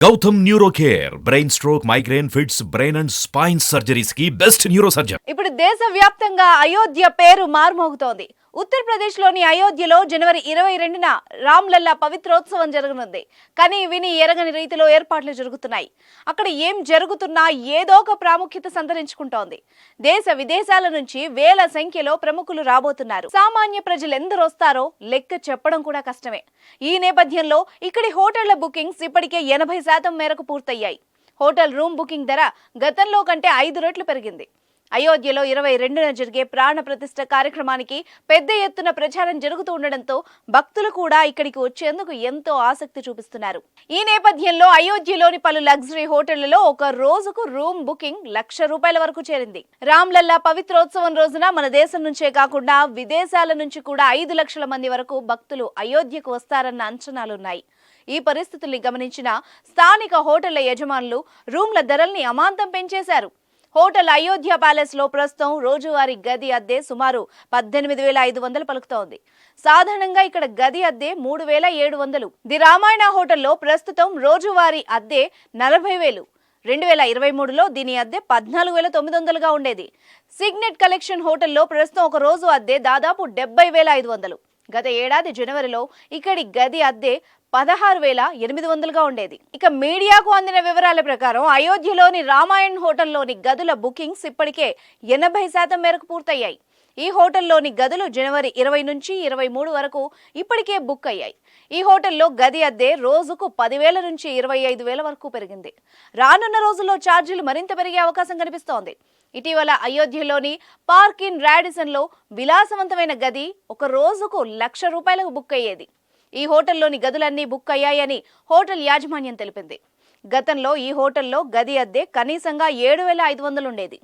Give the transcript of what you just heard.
Gautam neuro care brain stroke migraine fits brain and spine surgeries కి best neuro surgeon. ఇప్పుడు దేశవ్యాప్తంగా అయోధ్య పేరు మార్మోగుతోంది. ఉత్తరప్రదేశ్లోని అయోధ్యలో జనవరి 22న రామ్లల్లా పవిత్రోత్సవం జరగనుంది. కానీ విని ఎరగని రీతిలో ఏర్పాట్లు జరుగుతున్నాయి. అక్కడ ఏం జరుగుతున్నా ఏదో ఒక ప్రాముఖ్యత సంతరించుకుంటోంది. దేశ విదేశాల నుంచి వేల సంఖ్యలో ప్రముఖులు రాబోతున్నారు. సామాన్య ప్రజలు ఎందరు వస్తారో లెక్క చెప్పడం కూడా కష్టమే. ఈ నేపథ్యంలో ఇక్కడి హోటళ్ల బుకింగ్స్ ఇప్పటికే 80% మేరకు పూర్తయ్యాయి. హోటల్ రూమ్ బుకింగ్ ధర గతంలో కంటే 5 రెట్లు పెరిగింది. అయోధ్యలో 22న జరిగే ప్రాణ ప్రతిష్ఠ కార్యక్రమానికి పెద్ద ఎత్తున ప్రచారం జరుగుతూ ఉండడంతో భక్తులు కూడా ఇక్కడికి వచ్చేందుకు ఎంతో ఆసక్తి చూపిస్తున్నారు. ఈ నేపథ్యంలో అయోధ్యలోని పలు లగ్జరీ హోటళ్లలో ఒక రోజుకు రూమ్ బుకింగ్ ₹1,00,000 వరకు చేరింది. రామ్లల్లా పవిత్రోత్సవం రోజున మన దేశం నుంచే కాకుండా విదేశాల నుంచి కూడా 5 లక్షల మంది వరకు భక్తులు అయోధ్యకు వస్తారన్న అంచనాలున్నాయి. ఈ పరిస్థితుల్ని గమనించిన స్థానిక హోటళ్ల యజమానులు రూమ్ల ధరల్ని అమాంతం పెంచేశారు. హోటల్ అయోధ్య ప్యాలెస్ లో ప్రస్తుతం రోజువారీ గది అద్దె సుమారు 18,500 పలుకుతోంది. సాధారణంగా ఇక్కడ గది అద్దె 3,700. ది రామాయణ హోటల్లో ప్రస్తుతం రోజువారీ అద్దె 40,000. 2023లో దీని అద్దె 14,900గా ఉండేది. సిగ్నెట్ కలెక్షన్ హోటల్లో ప్రస్తుతం ఒక రోజు అద్దె దాదాపు 70,500. గత ఏడాది జనవరిలో ఇక్కడి గది అద్దె 16,800గా ఉండేది. ఇక మీడియాకు అందిన వివరాల ప్రకారం అయోధ్యలోని రామాయణ్ హోటల్లోని గదుల బుకింగ్స్ ఇప్పటికే 80% మేరకు పూర్తయ్యాయి. ఈ హోటల్లోని గదులు జనవరి 20 నుంచి 23 వరకు ఇప్పటికే బుక్ అయ్యాయి. ఈ హోటల్లో గది అద్దె రోజుకు 10,000 నుంచి 25,000 వరకు పెరిగింది. రానున్న రోజుల్లో ఛార్జీలు మరింత పెరిగే అవకాశం కనిపిస్తోంది. ఇటీవల అయోధ్యలోని పార్క్ ఇన్ రాడిసన్ లో విలాసవంతమైన గది ఒక రోజుకు ₹1,00,000 బుక్ అయ్యేది. ఈ హోటల్లోని గదులన్నీ బుక్ అయ్యాయని హోటల్ యాజమాన్యం తెలిపింది. గతంలో ఈ హోటల్లో గది అద్దె కనీసంగా 7,500 ఉండేది.